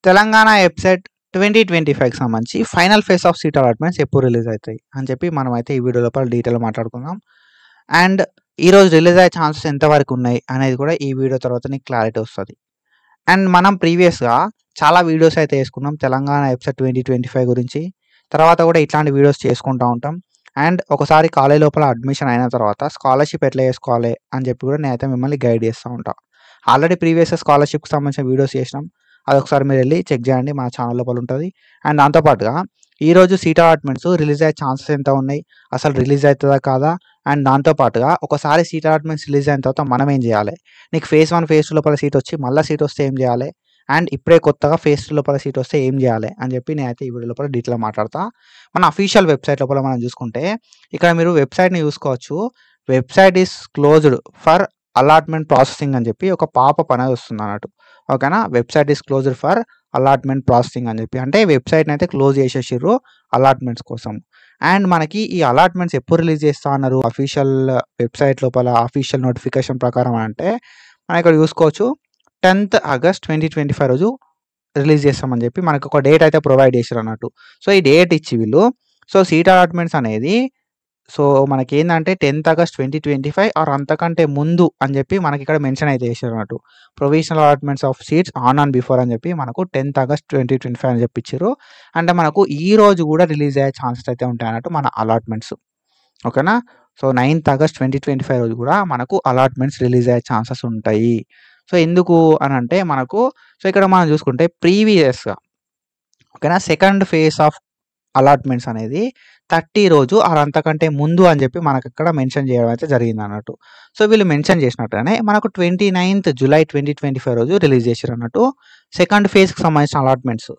Telangana website 2025కి సంబంధించి final phase of seat allotments ఎప్పుడు release అయితాయి అని చెప్పి మనమైతే ఈ వీడియో లోపల డీటెయిల్‌గా మాట్లాడుకుందాం. అండ్ ఈరోజు రిలీజ్ అయ్యే ఛాన్సెస్ ఎంతవరకు ఉన్నాయి అనేది కూడా ఈ వీడియో తర్వాత నీకు క్లారిటీ వస్తది. అండ్ మనం ప్రీవియస్‌గా చాలా వీడియోస్ అయితే చేసుకున్నాం తెలంగాణ వెబ్‌సైట్ 2025 గురించి. తర్వాత కూడా ఇట్లాంటి వీడియోస్ చేసుకుంటా ఉంటాం. అండ్ ఒకసారి కాలేజ్ లోపల అడ్మిషన్ అయిన తర్వాత స్కాలర్‌షిప్ ఎట్లా చేసుకోవాలి అని చెప్పి కూడా నేనైతే మిమ్మల్ని గైడ్ చేస్తా ఉంటా. ఆల్రెడీ ప్రీవియస్‌గా స్కాలర్‌షిప్‌కి సంబంధించిన వీడియోస్ చేసినాం. అదొకసారి మీరెళ్లి చెక్ చేయండి. మన ఛానల్ లోపల ఉంటది. అండ్ దాంతో పాటుగా ఈరోజు సీట్ అలాట్‌మెంట్స్ రిలీజ్ అయ్యే ఛాన్సెస్ ఎంత ఉన్నాయి? అసలు రిలీజ్ అయితదా కాదా? అండ్ దాంతో పాటుగా ఒకసారి సీట్ అలాట్‌మెంట్స్ రిలీజ్ అయిన తర్వాత మనం ఏం చేయాలి? నీకు ఫేజ్ 1, ఫేజ్ 2 లోపల సీట్ వచ్చి మళ్ళా సీట్ వస్తే ఏం చేయాలి? అండ్ ఇప్పుడే కొత్తగా ఫేజ్ 2 లోపల సీట్ వస్తే ఏం చేయాలి? అని చెప్పి నేనైతే ఈ వీడియో లోపల డీటెయిల్‌గా మాట్లాడతా. మన అఫీషియల్ వెబ్‌సైట్ లోపల మనం చూసుకుంటే ఇక్కడ మీరు వెబ్‌సైట్‌ని చూసుకోవచ్చు. Website is closed for allotment processing అని చెప్పి ఒక పాపప్ అనేది వస్తుందన్నట్టు. ఓకేనా? Website is closed for allotment processing అని చెప్పి. అంటే వెబ్‌సైట్‌ని అయితే క్లోజ్ చేసేసిర్రు అలాట్‌మెంట్స్ కోసం. అండ్ మనకి ఈ అలాట్‌మెంట్స్ ఎప్పుడు రిలీజ్ చేస్తా అన్నారు అఫీషియల్ వెబ్‌సైట్ లోపల అఫీషియల్ నోటిఫికేషన్ ప్రకారం అంటే మనం ఇక్కడ చూసుకోవచ్చు 10th ఆగస్ట్ 2025 రోజు రిలీజ్ చేస్తామని చెప్పి మనకు ఒక డేట్ అయితే ప్రొవైడ్ చేసిరన్నట్టు. సో ఈ డేట్ ఇచ్చి వీళ్ళు సీట్ అలాట్‌మెంట్స్ అనేది మనకేందంటే 10th ఆగస్ట్ 2025 ఆర్ అంతకంటే ముందు అని చెప్పి మనకిక్కడ మెన్షన్ అయితే చేసిరన్నట్టు. Provisional allotments of seats on before అని చెప్పి మనకు 10th ఆగస్ట్ 2025 అని చెప్పి ఇచ్చిర్రు. అంటే మనకు ఈ రోజు కూడా రిలీజ్ అయ్యే ఛాన్సెస్ అయితే ఉంటాయన్నట్టు మన అలాట్‌మెంట్స్. ఓకేనా? 9th ఆగస్ట్ 2025 రోజు కూడా మనకు అలాట్‌మెంట్స్ రిలీజ్ అయ్యే ఛాన్సెస్ ఉంటాయి. ఎందుకు అనంటే మనకు ఇక్కడ మనం చూసుకుంటే ప్రీవియస్‌గా ఓకేనా? సెకండ్ ఫేజ్ ఆఫ్ అలాట్‌మెంట్స్ అనేది 30 రోజు ఆర్ అంతకంటే ముందు అని చెప్పి మనకిక్కడ మెన్షన్ చేయడం అయితే జరిగిందన్నట్టు. వీళ్ళు మెన్షన్ చేసినట్టుగానే మనకు 29th జులై 2025 రోజు రిలీజ్ చేసిరన్నట్టు సెకండ్ ఫేజ్‌కి సంబంధించిన అలాట్‌మెంట్స్.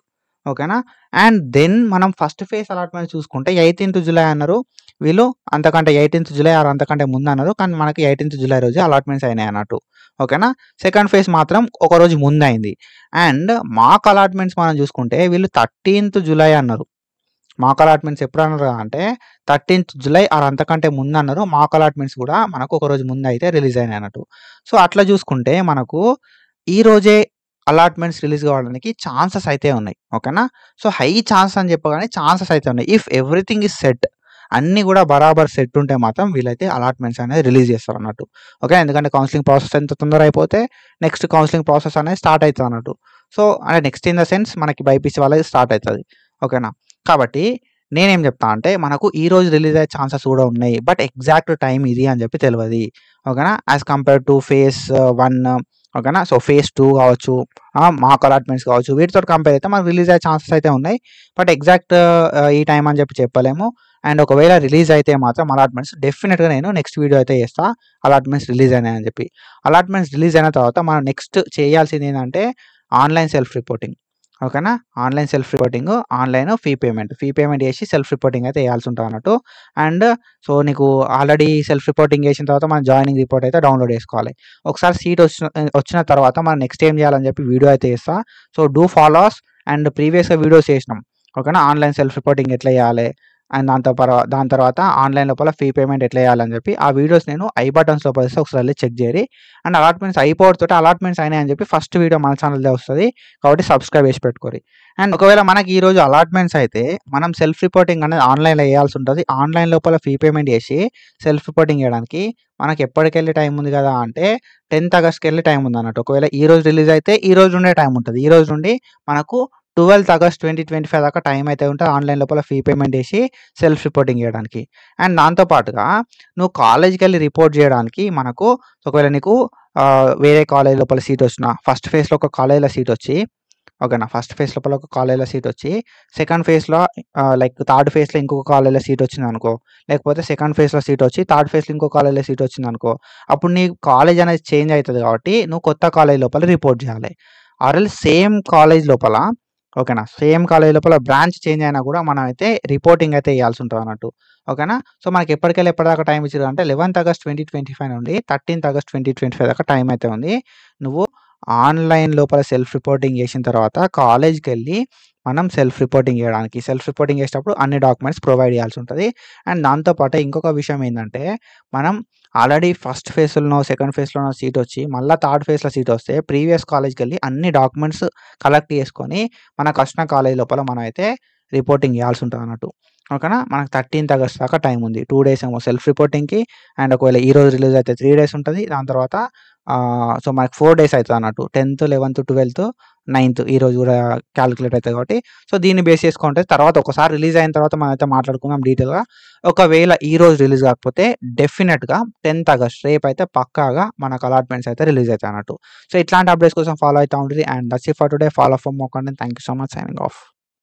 ఓకేనా? అండ్ దెన్ మనం ఫస్ట్ ఫేజ్ అలాట్‌మెంట్స్ చూసుకుంటే 18th జులై అన్నారు. వీళ్ళు అంతకంటే 18th జులై ఆర్ అంతకంటే ముందు అన్నారు. కానీ మనకి 18th జులై రోజే అలాట్‌మెంట్స్ అయినాయి అన్నట్టు. ఓకేనా? సెకండ్ ఫేజ్ మాత్రం ఒక రోజు ముందయింది. అండ్ మాక్ అలాట్‌మెంట్స్ మనం చూసుకుంటే వీళ్ళు 13th జులై అన్నారు. మాక్ అలాట్‌మెంట్స్ ఎప్పుడన్నారు అంటే 13th జులై ఆర్ అంతకంటే ముందన్నారు. మాక్ అలాట్‌మెంట్స్ కూడా మనకు ఒక రోజు ముందయితే రిలీజ్ అయినాయి అన్నట్టు. అట్లా చూసుకుంటే మనకు ఈ రోజే అలాట్‌మెంట్స్ రిలీజ్ కావడానికి ఛాన్సెస్ అయితే ఉన్నాయి. ఓకేనా? హై ఛాన్స్ అని చెప్పగానే ఛాన్సెస్ అయితే ఉన్నాయి. ఇఫ్ ఎవ్రీథింగ్ ఈస్ సెట్ అన్నీ కూడా బరాబర్ సెట్ ఉంటే మాత్రం వీళ్ళైతే అలాట్‌మెంట్స్ అనేది రిలీజ్ చేస్తారన్నట్టు. ఓకే. ఎందుకంటే కౌన్సెలింగ్ ప్రాసెస్ ఎంత తొందర అయిపోతే నెక్స్ట్ కౌన్సెలింగ్ ప్రాసెస్ అనేది స్టార్ట్ అయితదన్నట్టు. అంటే నెక్స్ట్ ఇన్ ద సెన్స్ మనకి బైపీసీ వాళ్ళది స్టార్ట్ అయితది. ఓకేనా? కాబట్టి నేనేం చెప్తా అంటే మనకు ఈ రోజు రిలీజ్ అయ్యే ఛాన్సెస్ కూడా ఉన్నాయి. బట్ ఎగ్జాక్ట్ టైమ్ ఇది అని చెప్పి తెలవది. ఓకేనా? యాస్ కంపేర్ టు ఫేజ్ 1 ఓకేనా? ఫేజ్ 2 కావచ్చు, మాక్ అలాట్‌మెంట్స్ కావచ్చు వీటితోటి కంపేర్ అయితే మనకు రిలీజ్ అయ్యే ఛాన్సెస్ అయితే ఉన్నాయి. బట్ ఎగ్జాక్ట్ ఈ టైమ్ అని చెప్పి చెప్పలేము. అండ్ ఒకవేళ రిలీజ్ అయితే మాత్రం అలాట్‌మెంట్స్ డెఫినిట్‌గా నేను నెక్స్ట్ వీడియో అయితే చేస్తా. అలాట్‌మెంట్స్ రిలీజ్ అయినాయని చెప్పి. అలాట్‌మెంట్స్ రిలీజ్ అయిన తర్వాత మనం నెక్స్ట్ చేయాల్సింది ఏందంటే ఆన్‌లైన్ సెల్ఫ్ రిపోర్టింగ్. ఓకేనా? Online self reporting, online fee payment చేసి సెల్ఫ్ రిపోర్టింగ్ అయితే చేయాల్సి ఉంటదన్నట్టు. అండ్ నీకు ఆల్రెడీ సెల్ఫ్ రిపోర్టింగ్ చేసిన తర్వాత మన జాయినింగ్ రిపోర్ట్ అయితే డౌన్‌లోడ్ చేసుకోవాలి. ఒకసారి సీట్ వచ్చిన తర్వాత మనం నెక్స్ట్ ఏం చేయాలని చెప్పి వీడియో అయితే చేస్తా. Do follow us. అండ్ ప్రీవియస్‌గా వీడియోస్ చేసినాం. ఓకేనా? ఆన్‌లైన్ సెల్ఫ్ రిపోర్టింగ్ ఎట్లా చేయాలి? అండ్ దాని తర్వాత ఆన్‌లైన్ లోపల ఫీ పేమెంట్ ఎట్లా చేయాలని చెప్పి ఆ వీడియోస్ నేను ఐ బటన్స్ లోపల ఇస్తా. ఒకసారి వెళ్లి చెక్ చేయరి. అండ్ అలాట్‌మెంట్స్ అయిపోవడంతోటి అలాట్‌మెంట్స్ అయినాయని చెప్పి ఫస్ట్ వీడియో మన ఛానల్‌దే వస్తది. కాబట్టి సబ్స్క్రైబ్ చేసి పెట్టుకోరి. అండ్ ఒకవేళ మనకి ఈ రోజు అలాట్‌మెంట్స్ అయితే మనం సెల్ఫ్ రిపోర్టింగ్ అనేది ఆన్‌లైన్‌లో చేయాల్సి ఉంటది. ఆన్‌లైన్ లోపల ఫీ పేమెంట్ చేసి సెల్ఫ్ రిపోర్టింగ్ చేయడానికి మనకి ఎప్పటికెళ్ళి టైం ఉంది కదా అంటే 10th ఆగస్ట్‌కెళ్ళి టైం ఉందన్నట్టు. ఒకవేళ ఈ రోజు రిలీజ్ అయితే ఈ రోజు నుండే టైం ఉంటది. ఈ రోజు నుండి మనకు 12th ఆగస్ట్ 2025 దాకా టైం అయితే ఉంటది. ఆన్‌లైన్ లోపల ఫీ పేమెంట్ చేసి సెల్ఫ్ రిపోర్టింగ్ చేయడానికి. అండ్ దాంతో పాటుగా నువ్వు కాలేజ్‌కెళ్ళి రిపోర్ట్ చేయడానికి మనకు ఒకవేళ నీకు వేరే కాలేజ్ లోపల సీట్ వచ్చినా ఫస్ట్ ఫేజ్‌లో ఒక కాలేజ్‌లో సీట్ వచ్చి ఓకేనా? ఫస్ట్ ఫేజ్ లోపల ఒక కాలేజ్‌లో సీట్ వచ్చి సెకండ్ ఫేజ్‌లో లైక్ థర్డ్ ఫేజ్‌లో ఇంకొక కాలేజ్‌లో సీట్ వచ్చిందనుకో, లేకపోతే సెకండ్ ఫేజ్‌లో సీట్ వచ్చి థర్డ్ ఫేజ్‌లో ఇంకో కాలేజ్‌లో సీట్ వచ్చిందనుకో, అప్పుడు నీ కాలేజ్ అనేది చేంజ్ అయితది కాబట్టి నువ్వు కొత్త కాలేజ్ లోపల రిపోర్ట్ చేయాలి. సేమ్ కాలేజ్ లోపల ఓకేనా? సేమ్ కాలేజ్ లోపల బ్రాంచ్ చేంజ్ అయినా కూడా మనం అయితే రిపోర్టింగ్ అయితే చేయాల్సి ఉంటదన్నట్టు. ఓకేనా? మనకి ఎప్పటికెళ్ళి ఎప్పటిదాకా టైం ఇచ్చిర్రు అంటే 11th ఆగస్ట్ 2025 నుండి 13th ఆగస్ట్ 2025 దాకా టైం అయితే ఉంది. నువ్వు ఆన్‌లైన్ లోపల సెల్ఫ్ రిపోర్టింగ్ చేసిన తర్వాత కాలేజ్‌కెళ్ళి మనం సెల్ఫ్ రిపోర్టింగ్ చేయడానికి సెల్ఫ్ రిపోర్టింగ్ చేసేటప్పుడు అన్ని డాక్యుమెంట్స్ ప్రొవైడ్ చేయాల్సి ఉంటది. అండ్ దాంతో పాటు ఇంకొక విషయం ఏందంటే, మనం ఆల్రెడీ ఫస్ట్ ఫేజ్‌లోనో, సెకండ్ ఫేజ్‌లోనో సీటొచ్చి మళ్ళా థర్డ్ ఫేజ్‌లో సీటొస్తే ప్రీవియస్ కాలేజ్‌కెళ్ళి అన్ని డాక్యుమెంట్స్ కలెక్ట్ చేసుకొని, మనకొచ్చిన కాలేజ్ లోపల మనమైతే రిపోర్టింగ్ చేయాల్సి ఉంటదన్నట్టు. ఓకేనా? మనకు 13థ్ ఆగస్ట్ దాకా టైం ఉంది. 2 డేస్ ఏమో సెల్ఫ్ రిపోర్టింగ్‌కి అండ్ ఒకవేళ ఈరోజు రిలీజ్ అయితే 3 డేస్ ఉంటది. దాని తర్వాత సో, మనకు 4 డేస్ అయితదన్నట్టు. 10థ్, 11థ్, 12థ్, 9థ్ ఈరోజు గూడా కాలిక్యులేట్ అయితది కాబట్టి, సో, దీన్ని బేస్ చేసుకుంటే తర్వాత ఒకసారి రిలీజ్ అయిన తర్వాత మనమైతే మాట్లాడుకుందాం డీటెయిల్‌గా. ఒకవేళ ఈరోజు రిలీజ్ కాకపోతే డెఫినెట్‌గా 10థ్ ఆగస్ట్ రేపైతే పక్కాగా మనకు అలాట్‌మెంట్స్ అయితే రిలీజ్ అయితాయన్నట్టు. సో, ఇట్లాంటి అప్డేట్స్ కోసం ఫాలో అయితా ఉండుర్రి. And that's it for today. Follow for more content. Thank you so much. Signing of.